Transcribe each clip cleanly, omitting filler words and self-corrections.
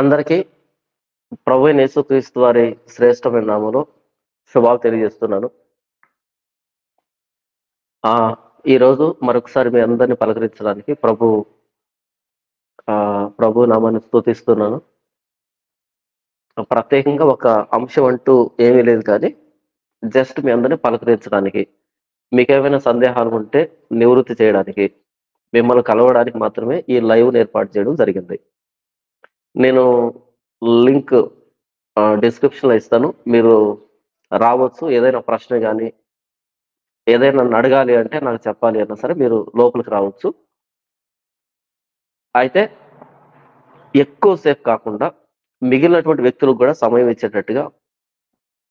అందరికీ ప్రభువైన యేసుక్రీస్తు వారి శ్రేష్టమైన నామములో శుభాలు తెలియజేస్తున్నాను. ఈరోజు మరొకసారి మీ అందరిని పలకరించడానికి ప్రభు నామాన్ని స్తుతిస్తున్నాను. ప్రత్యేకంగా ఒక అంశం అంటూ ఏమీ లేదు కానీ, జస్ట్ మీ అందరిని పలకరించడానికి, మీకేమైనా సందేహాలు ఉంటే నివృత్తి చేయడానికి, మిమ్మల్ని కలవడానికి మాత్రమే ఈ లైవ్‌ని ఏర్పాటు చేయడం జరిగింది. నేను లింక్ డిస్క్రిప్షన్‌లో ఇస్తాను. మీరు రావచ్చు. ఏదైనా ప్రశ్న గాని, ఏదైనా నన్ను అడగాలి అంటే నాకు చెప్పాలి అన్నా సరే మీరు లోపలికి రావచ్చు. అయితే ఎక్కువ సేపు కాకుండా మిగిలినటువంటి వ్యక్తులకు గూడా సమయం ఇచ్చేటట్టుగా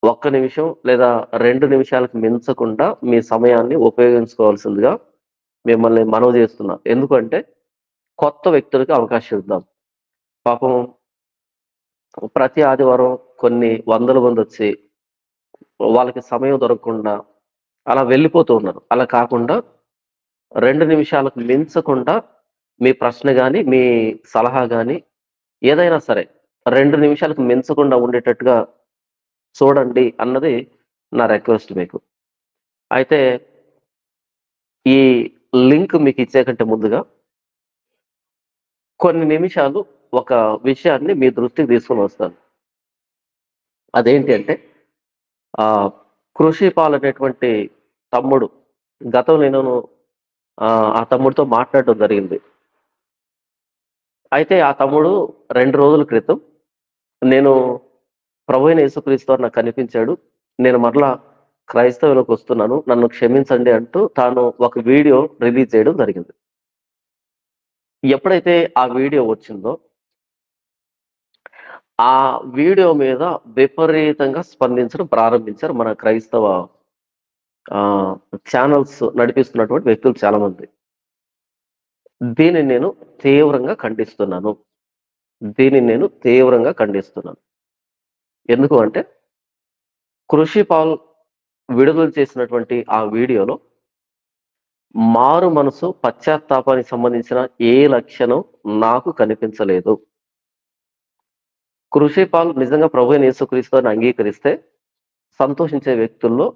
1 నిమిషం లేదా 2 నిమిషాలకు మించకుండా మీ సమయాన్ని ఉపయోగించుకోవాల్సిందిగా మిమ్మల్ని మనవి చేస్తున్నా. ఎందుకంటే కొత్త వ్యక్తులకి అవకాశం ఇద్దాం. పాపం ప్రతి ఆదివారం కొన్ని వందల మందొచ్చి వాళ్ళకి సమయం దొరకకుండా అలా వెళ్ళిపోతూ ఉన్నారు. అలా కాకుండా 2 నిమిషాలకు మించకుండా మీ ప్రశ్న గాని, మీ సలహా గాని ఏదైనా సరే 2 నిమిషాలకు మించకుండా ఉండేటట్టుగా చూడండి అన్నది నా రిక్వెస్ట్ మీకు. అయితే ఈ లింక్ మీకు ఇచ్చే కంటే ముందుగా కొన్ని నిమిషాలు ఒక విషయాన్ని మీ దృష్టికి తీసుకొని వస్తాను. అదేంటి అంటే కృషిపాల్ అనేటువంటి తమ్ముడు గతంలో నేను ఆ తమ్ముడితో మాట్లాడడం జరిగింది. అయితే ఆ తమ్ముడు 2 రోజుల క్రితం నేను ప్రభువైన యేసుక్రీస్తు వారు నాకు కనిపించాడు. నేను మరలా క్రైస్తవులోకి వస్తున్నాను. నన్ను క్షమించండి అంటూ తాను ఒక వీడియో రిలీజ్ చేయడం జరిగింది. ఎప్పుడైతే ఆ వీడియో వచ్చిందో, ఆ వీడియో మీద విపరీతంగా స్పందించడం ప్రారంభించారు మన క్రైస్తవ ఛానల్స్ నడిపిస్తున్నటువంటి వ్యక్తులు చాలామంది. దీనిని నేను తీవ్రంగా ఖండిస్తున్నాను. ఎందుకు అంటే కృషిపాల్ విడుదల చేసినటువంటి ఆ వీడియోలో మారు మనసు, పశ్చాత్తాపానికి సంబంధించిన ఏ లక్షణం నాకు కనిపించలేదు. కృషిపాల్ నిజంగా ప్రభువైన యేసుక్రీస్తుని అంగీకరిస్తే సంతోషించే వ్యక్తుల్లో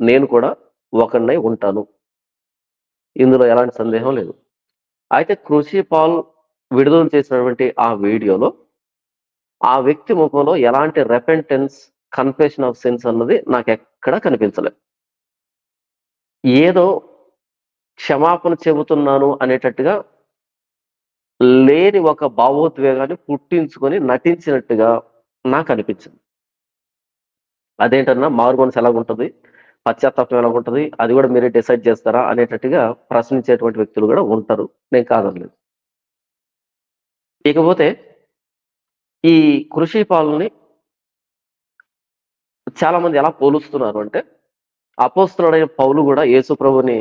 నేను కూడా ఒకడినై ఉంటాను. ఇందులో ఎలాంటి సందేహం లేదు. అయితే కృషిపాల్ విడుదల చేసినటువంటి ఆ వీడియోలో ఆ వ్యక్తి ముఖంలో ఎలాంటి రెపెంటెన్స్, కన్ఫెషన్ ఆఫ్ సిన్స్ అన్నది నాకెక్కడా కనిపించలేదు. ఏదో క్షమాపణ చెబుతున్నాను అనేటట్టుగా లేని ఒక భావోద్వేగాన్ని పుట్టించుకొని నటించినట్టుగా నాకనిపించింది. అదేంటన్నా మారు మనసు ఎలాగుంటది? పశ్చాత్తాపం ఎలాగుంటది? అది గూడా మీరే డిసైడ్ చేస్తారా? అనేటట్టుగా ప్రశ్నించేటువంటి వ్యక్తులు గూడా ఉంటారు. నేను కాదనలేదు. ఇకపోతే ఈ కృషిపాలుని చాలామంది ఎలా పోలుస్తున్నారు అంటే, అపోస్తలుడైన పౌలు గూడా యేసుప్రభుని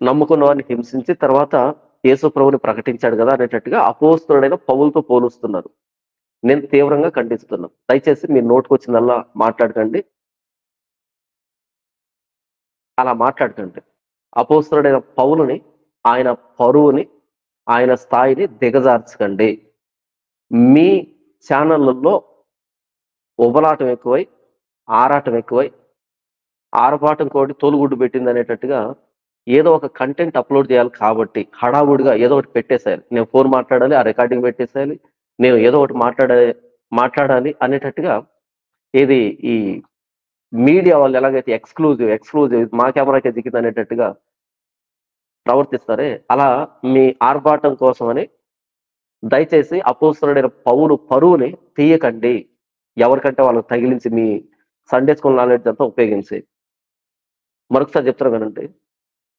నమ్ముకున్న వారిని హింసించి తర్వాత యేసుప్రభుని ప్రకటించాడు గదా! అనేటట్టుగా అపోస్తలుడైన పౌలుతో పోలుస్తున్నారు. నేను తీవ్రంగా ఖండిస్తున్నా. దయచేసి మీ నోటికొచ్చిందల్లా మాట్లాడకండి. అలా మాట్లాడకండి. అపోస్తలుడైన పౌలుని, ఆయన పరువుని, ఆయన స్థాయిని దిగజార్చకండి. మీ ఛానళ్ళల్లో ఉబలాటం ఎక్కువై, ఆరాటం ఎక్కువై, ఆరపాటం కోడి తోలుగుడ్డు పెట్టిందనేటట్టుగా ఏదో ఒక కంటెంట్ అప్‌లోడ్ చేయాలి కాబట్టి, హడావుడిగా ఏదో ఒకటి పెట్టేసేయాలి. నేను ఫోన్ మాట్లాడాలి, ఆ రికార్డింగ్ పెట్టేసేయాలి. నేను ఏదో ఒకటి మాట్లాడాలి అనేటట్టుగా ఏది ఈ మీడియా వాళ్ళు ఎలాగైతే ఎక్స్‌క్లూజివ్ మా కెమెరాకే దిగిందనేటట్టుగా ప్రవర్తిస్తారే, అలా మీ ఆర్భాటం కోసమని దయచేసి అపోస్తలుడైన పౌలు పరువుని తీయకండి. ఎవరికంటే వాళ్ళకి తగిలించి మీ సండే స్కూల్ నాలెడ్జ్ అంతా ఉపయోగించి. మరొకసారి చెప్తున్నా వినండి.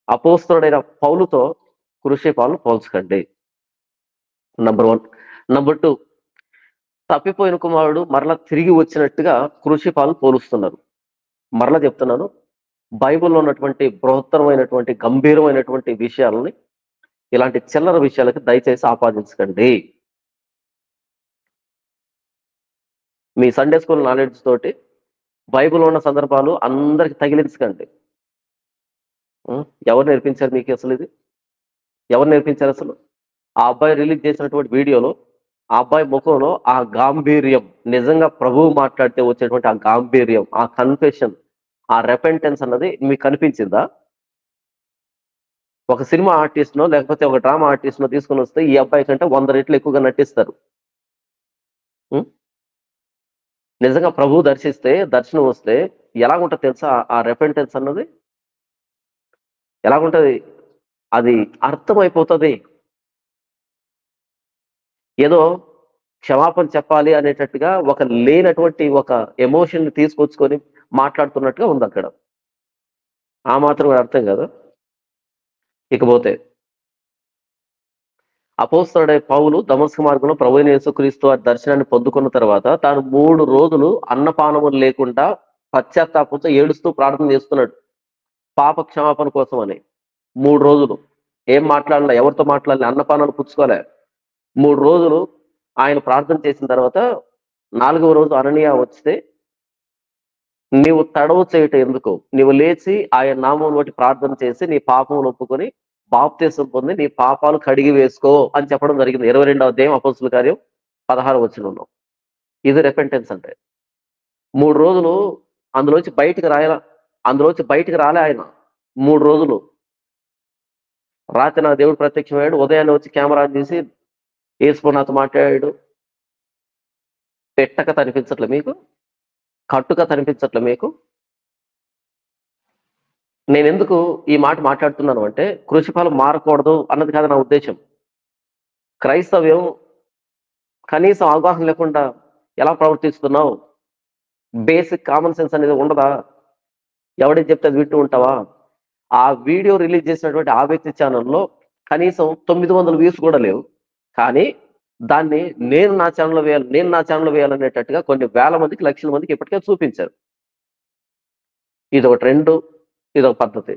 అపోస్తలుడైన పౌలుతో కృషిపాలును పోల్చకండి. నంబర్ 1. నంబర్ 2, తప్పిపోయిన కుమారుడు మరలా తిరిగి వచ్చినట్టుగా కృషిపాలు పోలుస్తున్నారు. మరలా చెప్తున్నాను. బైబిల్‌లో ఉన్నటువంటి బృహత్తరమైనటువంటి, గంభీరమైనటువంటి విషయాలని ఇలాంటి చిల్లర విషయాలకి దయచేసి ఆపాదించకండి. మీ సండే స్కూల్ నాలెడ్జ్ తోటి బైబిల్‌లో ఉన్న సందర్భాలు అందరికి తగిలించకండి. ఎవరు నేర్పించారు మీకు అసలు ఇది? ఎవరు నేర్పించారు అసలు? ఆ అబ్బాయి రిలీజ్ చేసినటువంటి వీడియోలో ఆ అబ్బాయి ముఖంలో ఆ గాంభీర్యం, నిజంగా ప్రభువు మాట్లాడితే వచ్చేటువంటి ఆ గాంభీర్యం, ఆ కన్ఫెషన్, ఆ రెపెంటెన్స్ అన్నది మీకు కనిపించిందా? ఒక సినిమా ఆర్టిస్ట్‌నో లేకపోతే ఒక డ్రామా ఆర్టిస్ట్‌నో తీసుకొని వస్తే ఈ అబ్బాయి కంటే 100 రెట్లు ఎక్కువగా నటిస్తారు. హ్మ్. నిజంగా ప్రభువు దర్శనం వస్తే ఎలాగుంటది తెలుసా? ఆ రెపెంటెన్స్ అన్నది ఎలాగుంటది? అది అర్థమైపోతది. ఏదో క్షమాపణ చెప్పాలి అనేటట్టుగా ఒక లేనటువంటి ఒక ఎమోషన్‌ని తీసుకొచ్చుకొని మాట్లాడుతున్నట్టుగా ఉందక్కడ. ఆ మాత్రం కూడా అర్థం కాదా? ఇకపోతే అపోస్తలుడైన పౌలు దమస్కు మార్గంలో ప్రభువైన యేసుక్రీస్తు వారి దర్శనాన్ని పొందుకున్న తర్వాత తాను 3 రోజులు అన్నపానములు లేకుండా పశ్చాత్తాపంతో ఏడుస్తూ ప్రార్థన చేస్తున్నాడు. పాప క్షమాపణ కోసం అని. 3 రోజులు. ఏం మాట్లాడలే, ఎవరితో మాట్లాడలే, అన్నపానాలు పుచ్చుకోలే. 3 రోజులు ఆయన ప్రార్థన చేసిన తర్వాత 4వ రోజు అననీయ వస్తే, "నీవు తడవు చేయుట ఎందుకు? నీవు లేచి ఆయన నామమును బట్టి ప్రార్థన చేసి నీ పాపములు ఒప్పుకొని బాప్తిసం పొంది నీ పాపాలు కడిగి వేసుకో" అని చెప్పడం జరిగింది. 22వ అధ్యాయం అపోస్తలుల కార్యం 16వ వచనంలో. ఇది రిపెంటెన్స్ అంటే. 3 రోజులు అందులోంచి బయటికి రాయల. అందులోంచి బయటికి రాలే ఆయన. 3 రోజులు. రాత్రి నాకు దేవుడు ప్రత్యక్షమయ్యాడు. ఉదయాన్నే వచ్చి కెమెరా ఆన్ చేసి యేసు నాతో మాట్లాడాడు. పెట్టక కనిపించట్లే మీకు? కట్టుక కనిపించట్లే మీకు? నేనెందుకు ఈ మాట మాట్లాడుతున్నాను అంటే, కృషిఫలం మారకూడదు అన్నది కాదు నా ఉద్దేశ్యం. క్రైస్తవ్యం కనీసం అవగాహన లేకుండా ఎలా ప్రవర్తిస్తున్నావు? బేసిక్ కామన్ సెన్స్ అనేది ఉండదా? ఎవడేది చెప్తే అది వింటూ ఉంటావా? ఆ వీడియో రిలీజ్ చేసినటువంటి ఆ వ్యక్తి ఛానెల్‌లో కనీసం 900 వ్యూస్ కూడా లేవు. కానీ దాన్ని నేను నా ఛానెల్‌లో వేయాలనేటట్టుగా కొన్ని వేల మందికి, లక్షల మందికి ఇప్పటికే చూపించారు. ఇదొక ట్రెండు. ఇదొక పద్ధతి.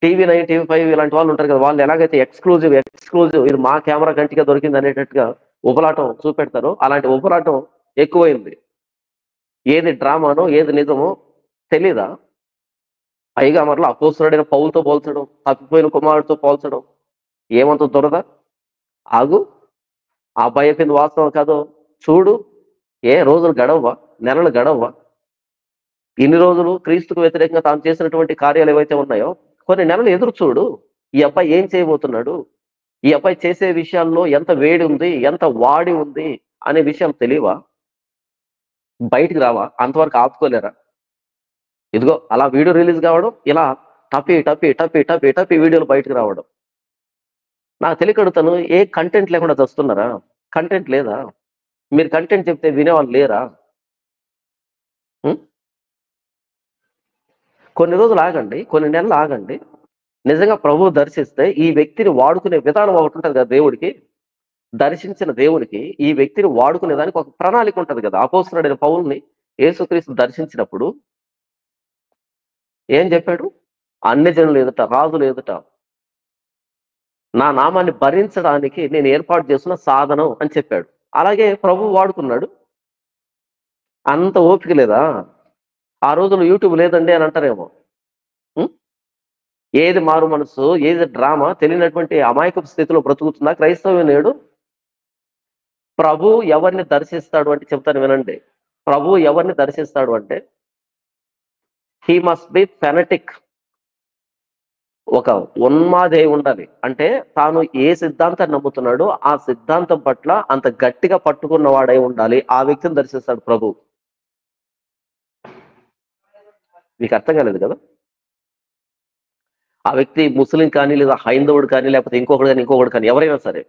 టీవీ9, టీవీ5 ఇలాంటి వాళ్ళు ఉంటారు కదా! వాళ్ళు ఎలాగైతే ఎక్స్‌క్లూజివ్ ఇది మా కెమెరా కంటిగా దొరికింది అనేటట్టుగా ఉబలాటం చూపెడతారో, అలాంటి ఉబలాటం ఎక్కువైంది. ఏది డ్రామానో, ఏది నిజమో తెలీదా? పైగా మరలా అపోస్తలుడైన పౌలుతో పోల్చడం, తప్పిపోయిన కుమారుడితో పోల్చడం. ఏమంత దురద? ఆగు. ఆ అబ్బాయి చెప్పింది వాస్తవం కాదో చూడు. రోజులు గడవవా? నెలలు గడవవా? ఇన్ని రోజులు క్రీస్తుకు వ్యతిరేకంగా తాను చేసినటువంటి కార్యాలు ఏవైతే ఉన్నాయో, కొన్ని నెలలు ఎదురు చూడు. ఈ అబ్బాయి ఏం చేయబోతున్నాడు? ఈ అబ్బాయి చేసే విషయాల్లో ఎంత వేడి ఉంది? ఎంత వాడి ఉంది? అనే విషయం తెలీవా? బయటికి రావా? అంతవరకు ఆపుకోలేరా? ఇదిగో అలా వీడియో రిలీజ్ కావడం, ఇలా టపి వీడియోలు బయటకు రావడం. నాకు తెలియక అడుగుతాను, ఏ కంటెంట్ లేకుండా చస్తున్నారా? కంటెంట్ లేదా? మీరు కంటెంట్ చెప్తే వినేవాళ్ళు లేరా? హ్మ్. కొన్ని రోజులు ఆగండి. కొన్ని నెలలు ఆగండి. నిజంగా ప్రభువు దర్శిస్తే ఈ వ్యక్తిని వాడుకునే విధానం ఒకటుంటది కదా దేవుడికి. దర్శించిన దేవునికి ఈ వ్యక్తిని వాడుకునే దానికి ఒక ప్రణాళిక ఉంటది కదా! అపోస్తలుడైన పౌలుని యేసుక్రీస్తు దర్శించినప్పుడు ఏం చెప్పాడు? అన్యజనుల ఎదుట, రాజుల ఎదుట నా నామాన్ని భరించడానికి నేను ఏర్పాటు చేస్తున్న సాధనం అని చెప్పాడు. అలాగే ప్రభువు వాడుకున్నాడు. అంత ఓపిక లేదా? ఆ రోజుల్లో యూట్యూబ్ లేదండి అని అంటారేమో. హ్మ్. ఏది మారు మనసు, ఏది డ్రామా తెలియనటువంటి అమాయకపు స్థితిలో బ్రతుకుతున్నా క్రైస్తవ్యం నేడు ప్రభువు ఎవరిని దర్శిస్తాడు అంటే చెప్తాను వినండి. ప్రభువు ఎవరిని దర్శిస్తాడు అంటే హి మస్ట్ బి ఫెనటిక్. ఒక ఉన్మాది అయి ఉండాలి. అంటే తాను ఏ సిద్ధాంతాన్ని నమ్ముతున్నాడో ఆ సిద్ధాంతం పట్ల అంత గట్టిగా పట్టుకున్న వాడై ఉండాలి. ఆ వ్యక్తిని దర్శిస్తాడు ప్రభువు. మీకు అర్థం కాలేదు కదా? ఆ వ్యక్తి ముస్లిం కానీ, లేదా హైందవుడు కానీ, లేకపోతే ఇంకొకడు కానీ ఎవరైనా సరే.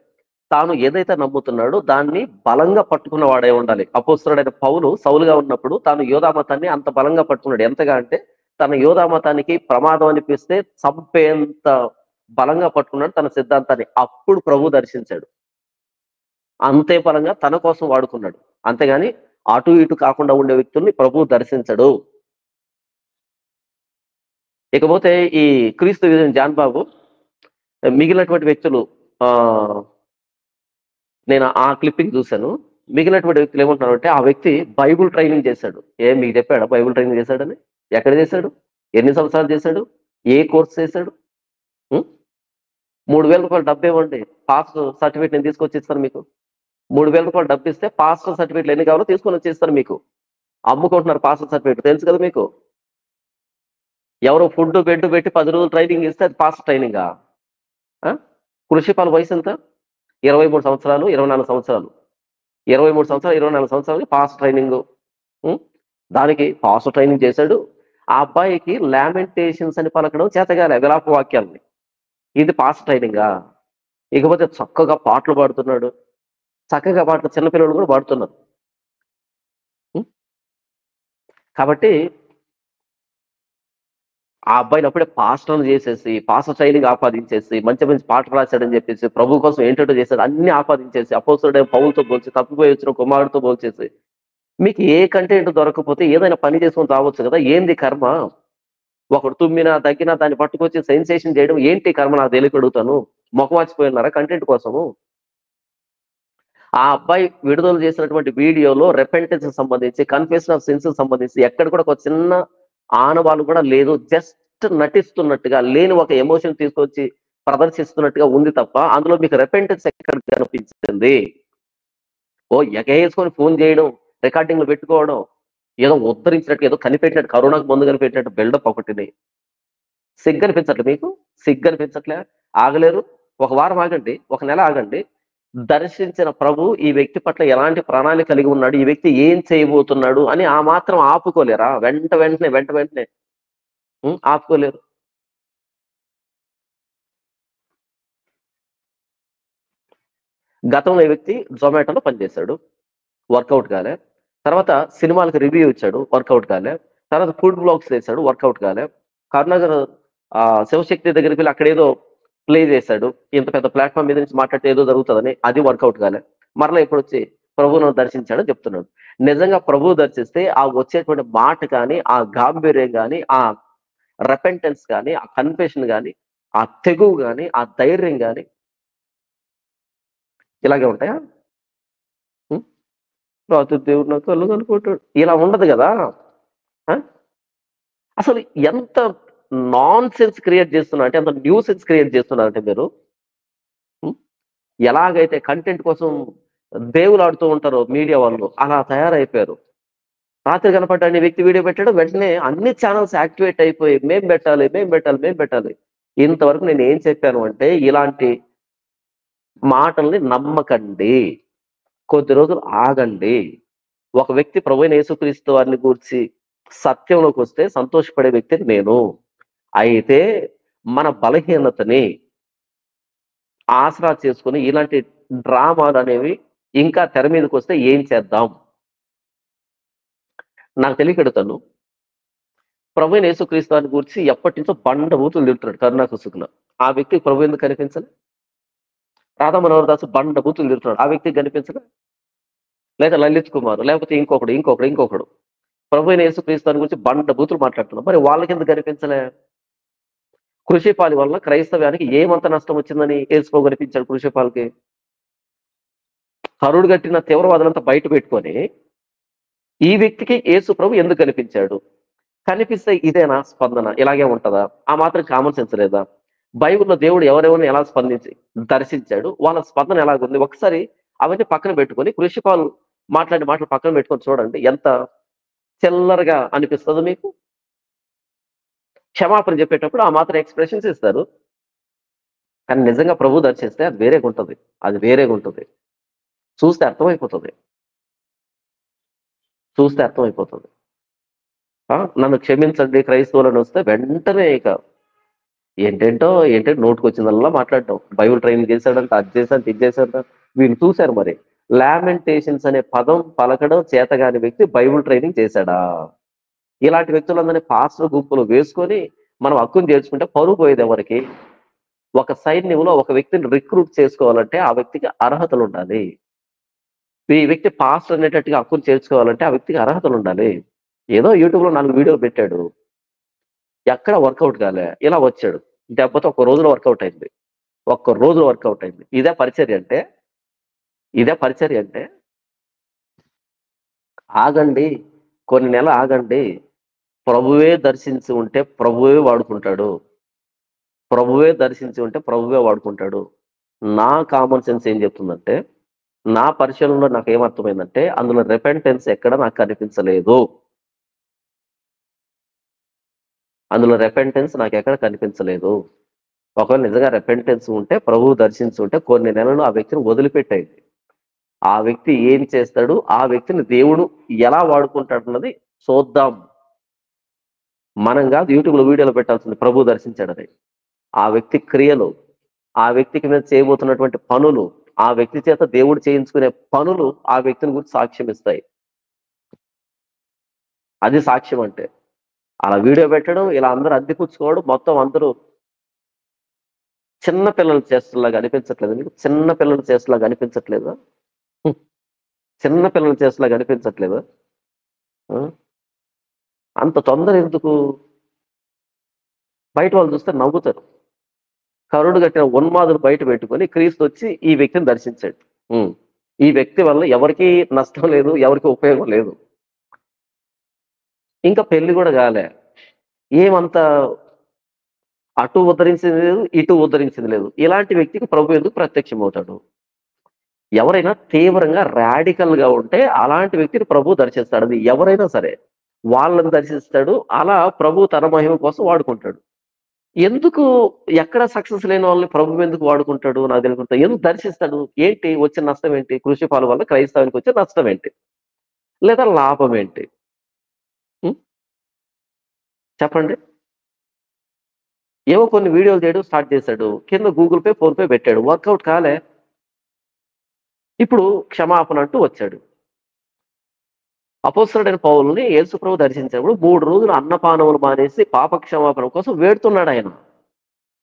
తాను ఏదైతే నమ్ముతున్నాడో దాన్ని బలంగా పట్టుకున్న వాడై ఉండాలి. అపోస్తలుడైన పౌలు సౌలుగా ఉన్నప్పుడు తాను యోధా మతాన్ని అంత బలంగా పట్టుకున్నాడు. ఎంతగా అంటే తన యోధా మతానికి ప్రమాదం అనిపిస్తే చంపేంత బలంగా పట్టుకున్నాడు తన సిద్ధాంతాన్ని. అప్పుడు ప్రభువు దర్శించాడు. అంతే బలంగా తన కోసం వాడుకున్నాడు. అంతేగాని అటు ఇటు కాకుండా ఉండే వ్యక్తుల్ని ప్రభువు దర్శించడు. ఇకపోతే ఈ క్రీస్తు జాన్ బాబు మిగిలినటువంటి వ్యక్తులు ఆహ్, నేను ఆ క్లిప్పింగ్ చూసాను. మిగిలినటువంటి వ్యక్తులు ఏమంటున్నారంటే, ఆ వ్యక్తి బైబుల్ ట్రైనింగ్ చేశాడు. మీకు చెప్పాడా బైబుల్ ట్రైనింగ్ చేశాడని? ఎక్కడ చేశాడు? ఎన్ని సంవత్సరాలు చేశాడు? ఏ కోర్స్ చేశాడు? హ్మ్. రూ. 3000 డబ్బివ్వండి. పాస్ సర్టిఫికేట్ నేను తీసుకొచ్చి ఇస్తాను మీకు. రూ. 3,000 డబ్బు ఇస్తే పాస్టర్ సర్టిఫికేట్లు ఎన్ని కావాలో తీసుకొని వచ్చేస్తారు మీకు. అమ్ముకుంటున్నారు పాస్టర్ సర్టిఫికేట్, తెలుసు కదా మీకు. ఎవరో ఫుడ్ బెడ్ పెట్టి 10 రోజులు ట్రైనింగ్ ఇస్తే అది పాస్టర్ ట్రైనింగా? కృషిపాల్ వయసు ఎంత? 23 సంవత్సరాలు, 24 సంవత్సరాలు. 23 సంవత్సరాలు, 24 సంవత్సరాలకి పాస్టర్ ట్రైనింగ్. దానికి పాస్టర్ ట్రైనింగ్ చేశాడు. ఆ అబ్బాయికి లామెంటేషన్స్ అని పలకడం చేతగాలే, విలాప వాక్యాలని. ఇది పాస్టర్ ట్రైనింగా? ఇకపోతే చక్కగా పాటలు పాడుతున్నాడు. చక్కగా పాటలు చిన్నపిల్లలు కూడా పాడుతున్నారు. కాబట్టి ఆ అబ్బాయిని అప్పుడే పాస్టర్‌ని చేసేసి, పాస్టర్ ట్రైనింగ్ ఆపాదించేసి, మంచి మంచి పాటలు రాశాడని చెప్పేసి, ప్రభు కోసం ఏంటేంటో చేశాడు అన్నీ ఆపాదించేసి, అపోస్తలుడైన పౌలుతో పోల్చి, తప్పిపోయి వచ్చిన కుమారుడితో పోల్చేసి, మీకు ఏ కంటెంట్ దొరకకపోతే ఏదైనా పని చేసుకొని రావచ్చు కదా! ఏంది కర్మ? ఒకడు తుమ్మినా, దగ్గినా దాన్ని పట్టుకొచ్చి సెన్సేషన్ చేయడం ఏంటి కర్మ, నాకు తెలియక అడుగుతాను. మొఖం వాచిపోయి ఉన్నారా కంటెంట్ కోసము? ఆ అబ్బాయి విడుదల చేసినటువంటి వీడియోలో రెపెంటెన్స్ సంబంధించి, కన్ఫెషన్ ఆఫ్ సిన్స్ సంబంధించి ఎక్కడ కూడా ఒక చిన్న ఆనవాలు కూడా లేదు. జస్ట్ నటిస్తున్నట్టుగా, లేని ఒక ఎమోషన్ తీసుకొచ్చి ప్రదర్శిస్తున్నట్టుగా ఉంది తప్ప, అందులో మీకు రెపెంటెన్స్ ఎక్కడ కనిపించింది? ఓ ఎగేసుకొని ఫోన్ చేయడం, రికార్డింగ్లు పెట్టుకోవడం, ఏదో ఉద్ధరించినట్టు, ఏదో కనిపెట్టినట్టు, కరోనాకు ముందు కనిపెట్టినట్టు బిల్డప్ ఒకటిని. సిగ్గనిపించట్లే మీకు? సిగ్గనిపించట్లే? ఆగలేరు? ఒక వారం ఆగండి, ఒక నెల ఆగండి. దర్శించిన ప్రభు ఈ వ్యక్తి పట్ల ఎలాంటి ప్రణాళిక కలిగి ఉన్నాడు, ఈ వ్యక్తి ఏం చేయబోతున్నాడు అని ఆ మాత్రం ఆపుకోలేరా? వెంటనే ఆపుకోలేరు. గతంలో ఈ వ్యక్తి జొమాటోలో పనిచేశాడు, వర్కౌట్ కాలే. తర్వాత సినిమాలకు రివ్యూ ఇచ్చాడు, వర్కౌట్ కాలే. తర్వాత ఫుడ్ బ్లాగ్స్ చేశాడు, వర్కౌట్ కాలే. కరుణాకర్ శివశక్తి దగ్గరికి వెళ్ళి అక్కడేదో ప్లే చేశాడు, ఇంత పెద్ద ప్లాట్ఫామ్ మీద నుంచి మాట్లాడితే ఏదో జరుగుతుందని, అది వర్కౌట్ కాలే. మరలా ఇప్పుడు వచ్చి ప్రభువును దర్శించాడని చెప్తున్నాడు. నిజంగా ప్రభువు దర్శిస్తే ఆ వచ్చేటువంటి మాట కానీ, ఆ గాంభీర్యం కానీ, ఆ రెపెంటెన్స్ కానీ, ఆ కన్ఫెషన్ కానీ, ఆ తెగువ కానీ, ఆ ధైర్యం కానీ ఇలాగే ఉంటాయా? రాత్రి దేవుడు నా కళ్ళు కనుకుంటాడు, ఇలా ఉండదు కదా. ఆ? అసలు ఎంత నాన్ సెన్స్ క్రియేట్ చేస్తున్నా అంటే, ఎంత న్యూ సెన్స్ క్రియేట్ చేస్తున్నారంటే మీరు, ఉం? ఎలాగైతే కంటెంట్ కోసం దేవులు ఆడుతూ ఉంటారో మీడియా వాళ్ళు, అలా తయారైపోయారు. రాత్రి కనపడ్డాన్ని వ్యక్తి వీడియో పెట్టాడు, వెంటనే అన్ని ఛానల్స్ యాక్టివేట్ అయిపోయి మేం పెట్టాలి. ఇంతవరకు నేను ఏం చెప్పాను అంటే, ఇలాంటి మాటల్ని నమ్మకండి, కొద్ది రోజులు ఆగండి. ఒక వ్యక్తి ప్రభువైన యేసుక్రీస్తు వారిని గూర్చి సత్యంలోకి వస్తే సంతోషపడే వ్యక్తిని నేను. అయితే మన బలహీనతని ఆసరా చేసుకొని ఇలాంటి డ్రామాలు అనేవి ఇంకా తెర మీదకి వస్తే ఏం చేద్దాం? నాకు తెలియకెడుతాను. ప్రభువైన యేసుక్రీస్తు వారిని గూర్చి ఎప్పటి నుంచో బండ బూతులు తిడుతున్నాడు కరుణాకసుకుల. ఆ వ్యక్తికి ప్రభు ఎందుకు కనిపించలే? రాధా మనోహర్ దాసు బండ బూతులు తిడుతున్నాడు, ఆ వ్యక్తికి కనిపించలే? లేదా లలిత్ కుమార్, లేకపోతే ఇంకొకడు ప్రభువైన యేసుక్రీస్తు వారి గురించి బండ బూతులు మాట్లాడుతున్నాడు, మరి వాళ్ళకి ఎందుకు కనిపించలే? కృషిపాలి వల్ల క్రైస్తవ్యానికి ఏమంత నష్టం వచ్చిందని యేసుప్రభు కనిపించాడు కృషిపాల్కి? కరుడు గట్టిన తీవ్రవాదులంతా బయట పెట్టుకొని ఈ వ్యక్తికి యేసు ప్రభు ఎందుకు కనిపించాడు? కనిపిస్తే ఇదేనా స్పందన? ఇలాగే ఉంటదా? ఆ మాత్రం కామన్ సెన్స్ లేదా? బైబిల్‌లో దేవుడు ఎవరెవరిని ఎలా దర్శించాడు, వాళ్ళ స్పందన ఎలాగుంది? ఒకసారి అవన్నీ పక్కన పెట్టుకొని కృషిపాల్ మాట్లాడిన మాటలు పక్కన పెట్టుకొని చూడండి, ఎంత చిల్లరగా అనిపిస్తుందో మీకు. క్షమాపణ చెప్పేటప్పుడు ఆ మాత్రం ఎక్స్‌ప్రెషన్స్ ఇస్తారు. కానీ నిజంగా ప్రభు దర్శిస్తే అది వేరేగుంటది. అది వేరేగుంటది. చూస్తే అర్థమైపోతది. చూస్తే అర్థమైపోతది. నన్ను క్షమించండి క్రైస్తవులని వస్తే వెంటనే ఇక ఏంటంటే నోటికొచ్చిందల్లా మాట్లాడటం. బైబిల్ ట్రైనింగ్ చేశాడంట, అది చేశాడంట, ఇది చేశాడంట. వీళ్ళు చూసారు మరి. లామెంటేషన్స్ అనే పదం పలకడం చేతగాని వ్యక్తి బైబిల్ ట్రైనింగ్ చేశాడా? ఇలాంటి వ్యక్తులందరినీ పాస్టర్ గుంపులో వేసుకొని మనం హక్కును చేర్చుకుంటే పరువు పోయేది ఎవరికి? ఒక సైన్యంలో ఒక వ్యక్తిని రిక్రూట్ చేసుకోవాలంటే ఆ వ్యక్తికి అర్హతలు ఉండాలి. ఈ వ్యక్తి పాస్టర్ అనేటట్టుగా హక్కును చేర్చుకోవాలంటే ఆ వ్యక్తికి అర్హతలు ఉండాలి. ఏదో యూట్యూబ్‌లో 4 వీడియోలు పెట్టాడు, ఎక్కడ వర్కౌట్ కాలే, ఇలా వచ్చాడు. దెబ్బతో ఒక్క రోజులో వర్కౌట్ అయింది. ఒక్క రోజులో వర్కౌట్ అయింది. ఇదే పరిచర్య అంటే? ఇదే పరిచర్య అంటే? ఆగండి. కొన్ని నెలలు ఆగండి. ప్రభువే దర్శించి ఉంటే ప్రభువే వాడుకుంటాడు. ప్రభువే దర్శించి ఉంటే ప్రభువే వాడుకుంటాడు. నా కామన్ సెన్స్ ఏం చెప్తుందంటే, నా పరిశీలనలో నాకేమర్థమైందంటే, అందులో రిపెంటెన్స్ ఎక్కడ నాకు కనిపించలేదు. అందులో రిపెంటెన్స్ నాకెక్కడ కనిపించలేదు. ఒకవేళ నిజంగా రిపెంటెన్స్ ఉంటే, ప్రభువు దర్శించుంటే కొన్ని నెలలు ఆ వ్యక్తిని వదిలిపెట్టేయండి. ఆ వ్యక్తి ఏం చేస్తాడు, ఆ వ్యక్తిని దేవుడు ఎలా వాడుకుంటాడన్నది చూద్దాం. మనం గాదు యూట్యూబ్‌లో వీడియోలు పెట్టాల్సింది ప్రభువు దర్శించాడని. ఆ వ్యక్తి క్రియలు, ఆ వ్యక్తికి మీద చేయబోతున్నటువంటి పనులు, ఆ వ్యక్తి చేత దేవుడు చేయించుకునే పనులు ఆ వ్యక్తిని గురించి సాక్ష్యం ఇస్తాయి. అది సాక్ష్యం అంటే. అలా వీడియో పెట్టడం, ఇలా అందరూ అద్దెపుచ్చుకోవడం, మొత్తం అందరూ చిన్న పిల్లలు చేష్టలాగా అనిపించట్లేదా మీకు? చిన్న పిల్లలు చేష్టలాగా అనిపించట్లేదా? హ్మ్. చిన్న పిల్లల చేష్టలాగా అనిపించట్లేదా? ఆ! అంత తొందర ఎందుకు? బయట వాళ్ళు చూస్తే నవ్వుతారు. కరుడు గట్టిన ఉన్మాదులు బయట పెట్టుకొని క్రీస్తొచ్చి ఈ వ్యక్తిని దర్శించాడు. హ్మ్. ఈ వ్యక్తి వల్ల ఎవరికీ నష్టం లేదు, ఎవరికీ ఉపయోగం లేదు. ఇంకా పెళ్లి గూడా గాలే. ఏమంత అటు ఉద్ధరించింది లేదు, ఇటు ఉద్ధరించింది లేదు. ఇలాంటి వ్యక్తికి ప్రభు ఎందుకు ప్రత్యక్షమవుతాడు? ఎవరైనా తీవ్రంగా రాడికల్‌గా ఉంటే అలాంటి వ్యక్తిని ప్రభువు దర్శిస్తాడు. అది ఎవరైనా సరే. వాళ్ళని దర్శిస్తాడు. అలా ప్రభువు తన మహిమ కోసం వాడుకుంటాడు. ఎందుకు ఎక్కడ సక్సెస్ లేని వాళ్ళని ప్రభువు ఎందుకు వాడుకుంటాడు నాకు తెలవదు. ఎందుకు దర్శిస్తాడు? ఏంటి వచ్చిన నష్టం ఏంటి? కృషి పాలు వల్ల క్రైస్తవానికి వచ్చే నష్టం ఏంటి? లేదా లాభం ఏంటి? హ్మ్. చెప్పండి. ఏవో కొన్ని వీడియోలు చేయడం స్టార్ట్ చేశాడు. కింద గూగుల్ పే, ఫోన్‌పే పెట్టాడు. వర్కౌట్ కాలే. ఇప్పుడు క్షమాపణ అంటూ వచ్చాడు. అపోస్తలుడైన పౌలుని యేసుప్రభు దర్శించినప్పుడు 3 రోజులు అన్నపానములు మానేసి పాప క్షమాపణ కోసం వేడుతున్నాడాయన.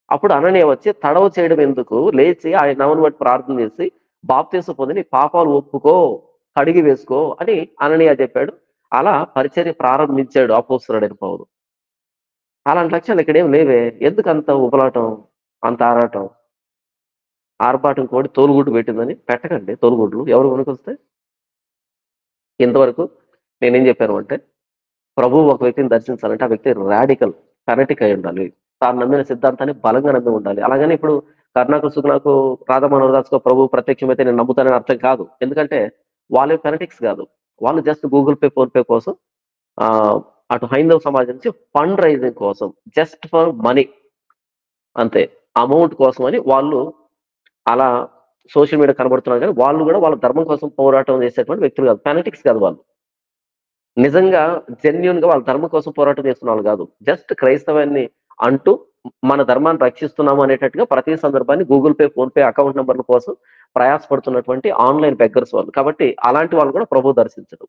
అప్పుడు అననీయ వచ్చి తడవ చేయడం ఎందుకు? లేచి ఆయన నామమున బట్టి ప్రార్థన చేసి బాప్తిసం పొంది నీ పాపాలు ఒప్పుకో, కడిగి వేసుకో అని అననీయ చెప్పాడు. అలా పరిచర్య ప్రారంభించాడు అపోస్తలుడైన పౌలు. అలాంటి లక్షణాలు ఇక్కడేమి లేవే. ఎందుకంత ఉబలాటం? అంత ఆరాటం? ఆర్భాటం కోడి తోలుగుడ్డు పెట్టిందని పెట్టకండి తోలుగుడ్లు. ఎవరు కొనుకొస్తే? ఇంతవరకు నేనేం చెప్పాను అంటే ప్రభువు ఒక వ్యక్తిని దర్శించాలంటే ఆ వ్యక్తి రాడికల్, ఫెనటిక్ అయి ఉండాలి. తాను నమ్మిన సిద్ధాంతాన్ని బలంగా నమ్మి ఉండాలి. అలాగని ఇప్పుడు కరుణాకర్ సుగుణాకు, రాధా మనోహర్ దాస్‌కో ప్రభువు ప్రత్యక్షమైతే నేను నమ్ముతానని అర్థం కాదు. ఎందుకంటే వాళ్ళేం ఫెనటిక్స్ కాదు. వాళ్ళు just Google pay, phone pay కోసం ఆహ్, అటు హైందవ సమాజం నుంచి ఫండ్ రైజింగ్ కోసం జస్ట్ ఫర్ మనీ అంతే. అమౌంట్ కోసమని వాళ్ళు అలా సోషల్ మీడియా కనబడుతున్నారు గానీ, వాళ్ళు గూడా వాళ్ళ ధర్మం కోసం పోరాటం చేసేటువంటి వ్యక్తులు కాదు. ఫెనటిక్స్ కాదు వాళ్ళు. నిజంగా జెన్యూన్‌గా వాళ్ళ ధర్మం కోసం పోరాటం చేస్తున్నవాళ్ళు గాదు. జస్ట్ క్రైస్తవాన్ని అంటూ మన ధర్మాన్ని రక్షిస్తున్నాము అనేటట్టుగా ప్రతి సందర్భాన్ని Google pay, phone pay account నంబర్‌ల కోసం ప్రయాసపడుతున్నటువంటి ఆన్‌లైన్ బెగ్గర్స్ వాళ్ళు. కాబట్టి అలాంటి వాళ్ళు కూడా ప్రభువు దర్శించడు.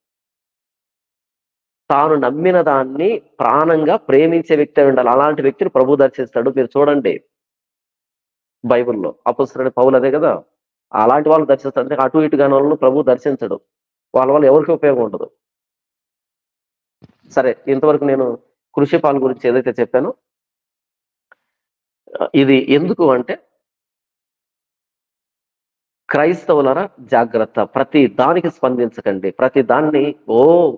తాను నమ్మిన దాన్ని ప్రాణంగా ప్రేమించే వ్యక్తి అయి ఉండాలి. అలాంటి వ్యక్తిని ప్రభువు దర్శిస్తాడు. మీరు చూడండి బైబిల్‌లో. అపోస్తలుడైన పౌలు అదే గదా! అలాంటి వాళ్ళని దర్శిస్తాడు. అంటే అటు ఇటు గానోళ్ళని ప్రభువు దర్శించడు. వాళ్ళ వల్ల ఎవరికీ ఉపయోగం ఉండదు. సరే ఇంతవరకు నేను కృషి పాలు గురించి ఏదైతే చెప్పానో ఇది ఎందుకు అంటే క్రైస్తవులారా జాగ్రత్త. ప్రతి దానికి స్పందించకండి. ప్రతి దాన్ని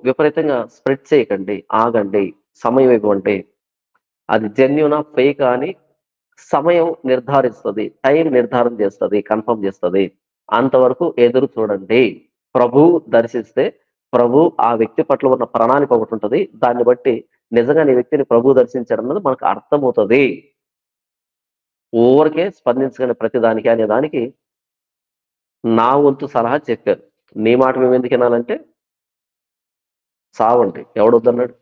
విపరీతంగా స్ప్రెడ్ చేయకండి. ఆగండి. సమయం ఇవ్వండి. అది జెన్యూనా? ఫేకా? అని సమయం నిర్ధారిస్తది. టైం నిర్ధారణ చేస్తది. కన్ఫర్మ్ చేస్తది. అంతవరకు ఎదురు చూడండి. ప్రభువు దర్శిస్తే ఆ వ్యక్తి పట్ల ఉన్న ప్రణాళిక ఒకటుంటది. దాన్ని బట్టి నిజంగానే ఈ వ్యక్తిని ప్రభువు దర్శించాడన్నది మనకు అర్థమవుతది. ఊరికే స్పందించకండి ప్రతి దానికి అనే దానికి నా వంతు సలహా చెప్పాను. నీ మాట మేమెందుకు ఇనాలంటే సావండి. ఎవడొద్దన్నాడు?